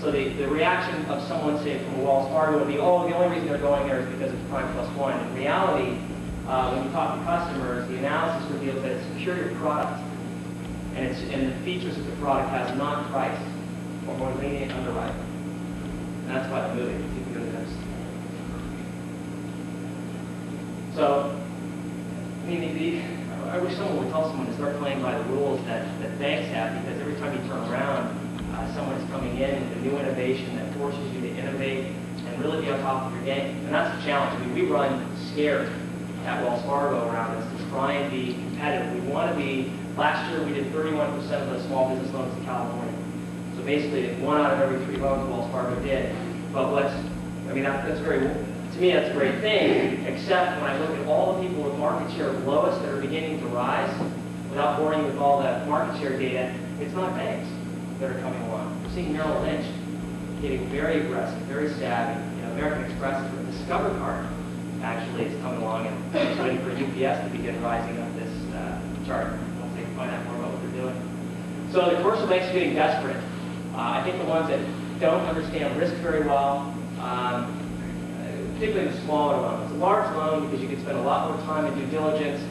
So the reaction of someone, say, from Wells Fargo would be, oh, the only reason they're going there is because it's prime plus one. In reality, when you talk to customers, the analysis reveals that it's a superior product, and the features of the product has non-price or more lenient underwriting. And that's why they're moving. You can go to the next. So, I mean, I wish someone would tell someone to start playing by the rules that banks have, because every time you turn around, someone is coming in with a new innovation that forces you to innovate and really be on top of your game. And that's the challenge. I mean, we run scared at Wells Fargo around this to try and be competitive. We want to be, last year we did 31% of the small business loans in California. So basically, 1 out of every 3 loans Wells Fargo did. But that's very, to me, that's a great thing, except when I look at all the people with market share below us that are beginning to rise, without boring you with all the market share data, it's not banks that are coming along. We're seeing Merrill Lynch getting very aggressive, very savvy. You know, American Express with the Discover card actually is coming along, and it's waiting for UPS to begin rising up this chart. Once they find out more about what they're doing. So the commercial banks are getting desperate. I think the ones that don't understand risk very well, particularly the smaller loans. A large loan, because you can spend a lot more time in due diligence,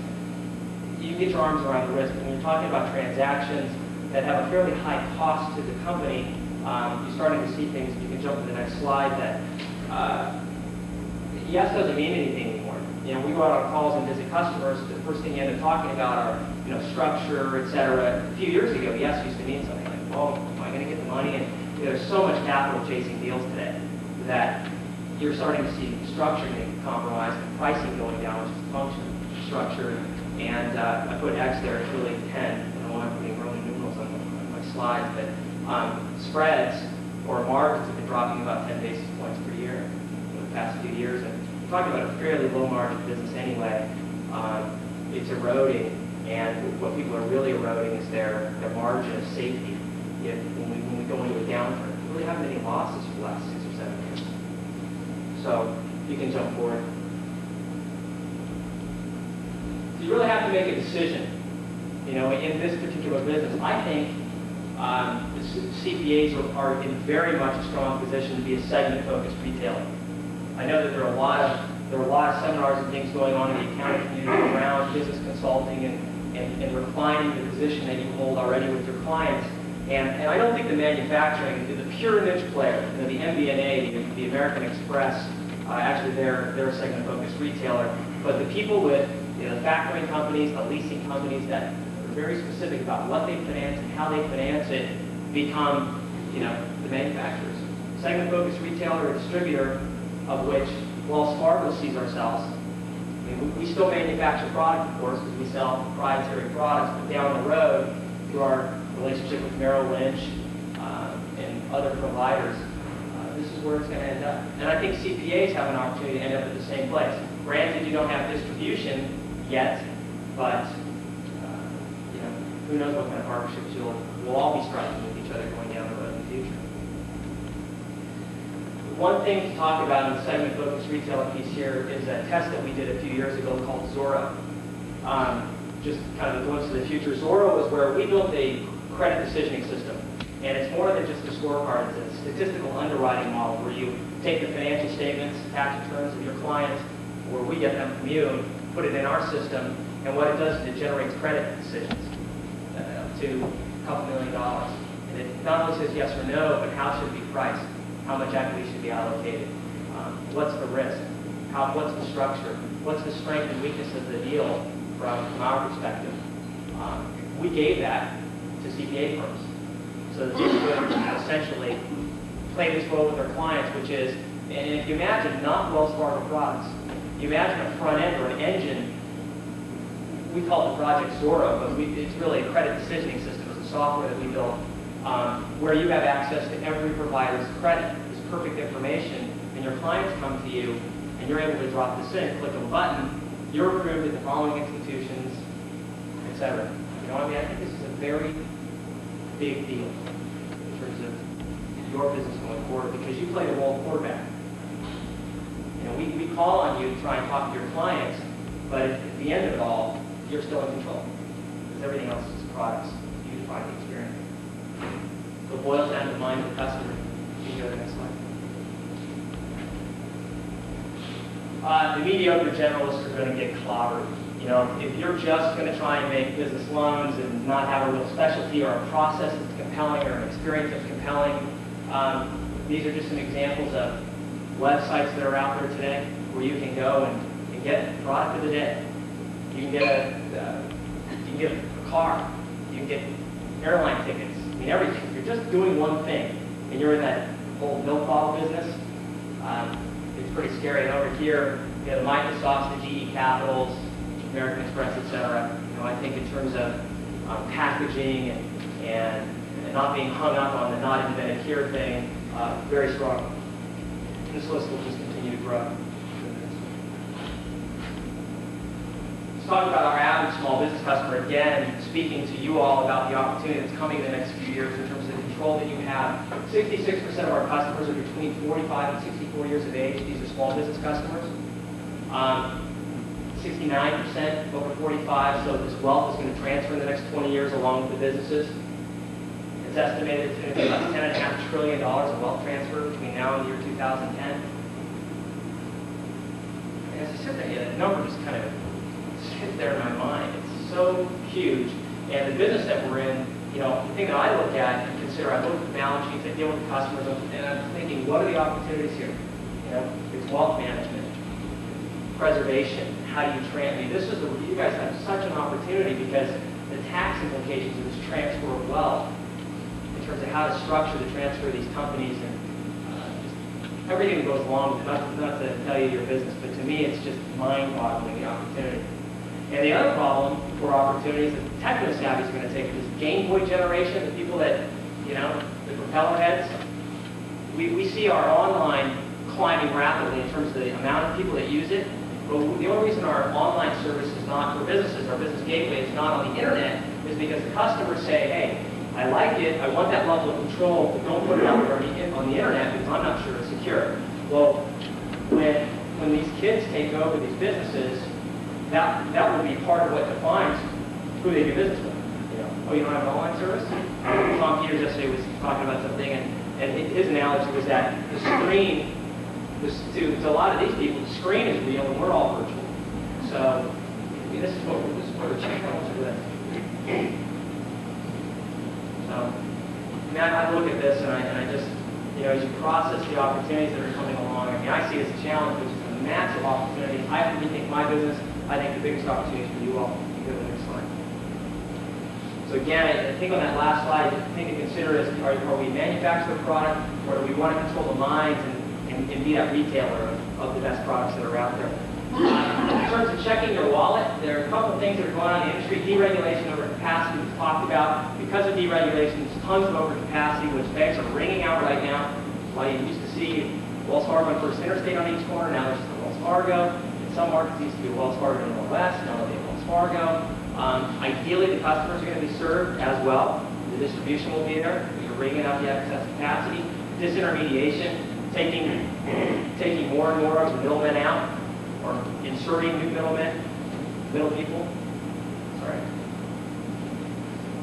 you can get your arms around the risk. When you're talking about transactions that have a fairly high cost to the company, you're starting to see things. You can jump to the next slide. That yes doesn't mean anything anymore. You know, we go out on calls and visit customers. The first thing you end up talking about are structure, et cetera. A few years ago, yes used to mean something like, well, am I going to get the money? And there's so much capital chasing deals today that you're starting to see structure getting compromised and pricing going down, which is a function of structure. And I put X there. It's really 10. I'm putting Roman numerals on my slides, but spreads or margins have been dropping about 10 basis points per year for the past few years. And we're talking about a fairly low margin business anyway. It's eroding, and what people are really eroding is their margin of safety. When we go into a downturn, we really haven't had any losses for the last 6 or 7 years. So you can jump forward. So you really have to make a decision. You know, in this particular business, I think CPAs are in very much a strong position to be a segment-focused retailer. I know that there are a lot of seminars and things going on in the accounting community around business consulting and refining the position that you hold already with your clients. And I don't think the manufacturing, the pure niche player, you know, the MBNA, the American Express, actually they're a segment-focused retailer. But the people with the factoring companies, the leasing companies that very specific about what they finance and how they finance it become, the manufacturers. Segment-focused retailer or distributor, of which Wells Fargo sees ourselves. I mean, we still manufacture product, of course, because we sell proprietary products, but down the road, through our relationship with Merrill Lynch and other providers, this is where it's going to end up. And I think CPAs have an opportunity to end up at the same place. Granted, you don't have distribution yet, but who knows what kind of partnerships we'll all be striking with each other going down the road in the future. One thing to talk about in the segment-focused retailer piece here is a test that we did a few years ago called Zorro. Just kind of a glimpse of the future. Zorro is where we built a credit decisioning system. And it's more than just a scorecard. It's a statistical underwriting model where you take the financial statements, tax returns of your clients, where we get them from you, and put it in our system. And what it does is it generates credit decisions to a couple $1 million. And it not only says yes or no, but how should it be priced? How much equity should be allocated? What's the risk? What's the structure? What's the strength and weakness of the deal from our perspective? We gave that to CPA firms so that they could essentially play this role with their clients, which is, and if you imagine not Wells Fargo products, you imagine a front end or an engine. We call it Project Zorro, but it's really a credit decisioning system. It's a software that we built where you have access to every provider's credit. It's perfect information, and your clients come to you, and you're able to drop this in, click a button, you're approved at the following institutions, etc. You know what I mean? I think this is a very big deal in terms of your business going forward, because you play the role of quarterback. We call on you to try and talk to your clients, but at the end of it all, you're still in control, because everything else is products. You define the experience. So it boils down to the mind of the customer. The mediocre generalists are going to get clobbered. You know, if you're just going to try and make business loans and not have a real specialty or a process that's compelling or an experience that's compelling, these are just some examples of websites that are out there today where you can go and get the product of the day. You can get a car. You can get airline tickets. I mean, everything. If you're just doing one thing and you're in that whole milk bottle business, it's pretty scary. And over here, you have the Microsofts, the GE Capitals, American Express, etc. You know, I think in terms of packaging and not being hung up on the not invented here thing, very strong. This list will just continue to grow. Let's talk about our average small business customer. Again, speaking to you all about the opportunity that's coming in the next few years in terms of the control that you have. 66% of our customers are between 45 and 64 years of age. These are small business customers. 69% over 45, so this wealth is going to transfer in the next 20 years along with the businesses. It's estimated it's going to be about $10.5 trillion of wealth transfer between now and the year 2010. And as I sit there, that number just kind of sits there in my mind. It's so huge. And the business that we're in, you know, the thing that I look at and consider, I look at the balance sheets, I deal with the customers, and I'm thinking, what are the opportunities here? You know, it's wealth management, preservation. How do you transfer? I mean, this is you guys have such an opportunity because the tax implications of this transfer of wealth, in terms of how to structure the transfer of these companies and just everything that goes along with it. Not to tell you your business, but to me, it's just mind-boggling the opportunity. And the other problem or opportunities that techno-savvy is going to take this Game Boy generation, the people that, you know, the propeller heads. We see our online climbing rapidly in terms of the amount of people that use it. But the only reason our online service is not for businesses, our business gateway is not on the internet, is because the customers say, hey, I like it, I want that level of control, but don't put it out there on the internet because I'm not sure it's secure. Well, when these kids take over these businesses, that will be part of what defines who they do business with. You know, oh, you don't have an online service? Tom Peters yesterday was talking about something, and his analogy was that the screen, to a lot of these people, the screen is real and we're all virtual. So, I mean, this is what we're challenged with. So, I mean, I look at this and I just, you know, as you process the opportunities that are coming along, I mean, I see it as a challenge, which is a massive opportunity. I have to rethink my business. I think the biggest opportunity is for you all. You go to the next slide. So again, I think on that last slide, the thing to consider is, are we manufacture a product, or do we want to control the minds and be that retailer of the best products that are out there? In terms of checking your wallet, there are a couple of things that are going on in the industry. Deregulation, overcapacity, we've talked about. Because of deregulation, there's tons of overcapacity, which banks are wringing out right now. While you used to see Wells Fargo and First Interstate on each corner, now there's just a Wells Fargo. In some markets, it used to be Wells Fargo in the West, now it'll be Wells Fargo. Ideally, the customers are going to be served as well. The distribution will be there. You're bringing up the excess capacity. Disintermediation, taking more and more of the middlemen out, or inserting new middle people. Sorry.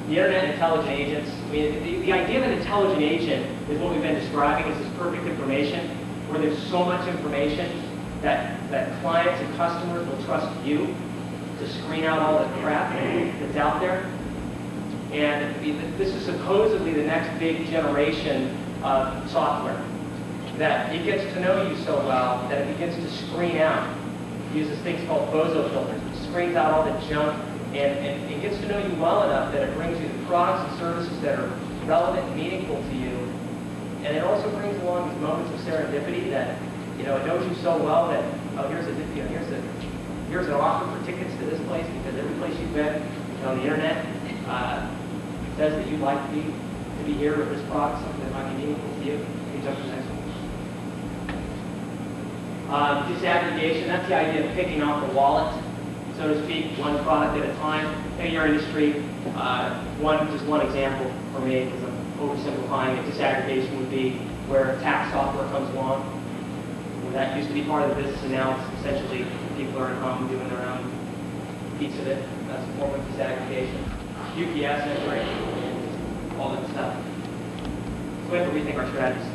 The internet intelligent agents. I mean, the idea of an intelligent agent is what we've been describing as this perfect information, where there's so much information that clients and customers will trust you to screen out all the crap that's out there. And this is supposedly the next big generation of software, that it gets to know you so well that it begins to screen out. It uses things called bozo filters. It screens out all the junk, and it gets to know you well enough that it brings you the products and services that are relevant and meaningful to you. And it also brings along these moments of serendipity that, you know, it knows you so well that, oh, here's an offer for tickets to this place because every place you've been on the internet says that you'd like to be here with this product, something that might be meaningful to you. You can jump to the next one. Disaggregation, that's the idea of picking off the wallet, so to speak, one product at a time. In your industry, just one example for me, because I'm oversimplifying it, disaggregation would be where tax software comes along. That used to be part of the business, and now it's essentially people are at home doing their own piece of it. That's a form of disaggregation. UPS, entering, all that stuff. So we have to rethink our strategies.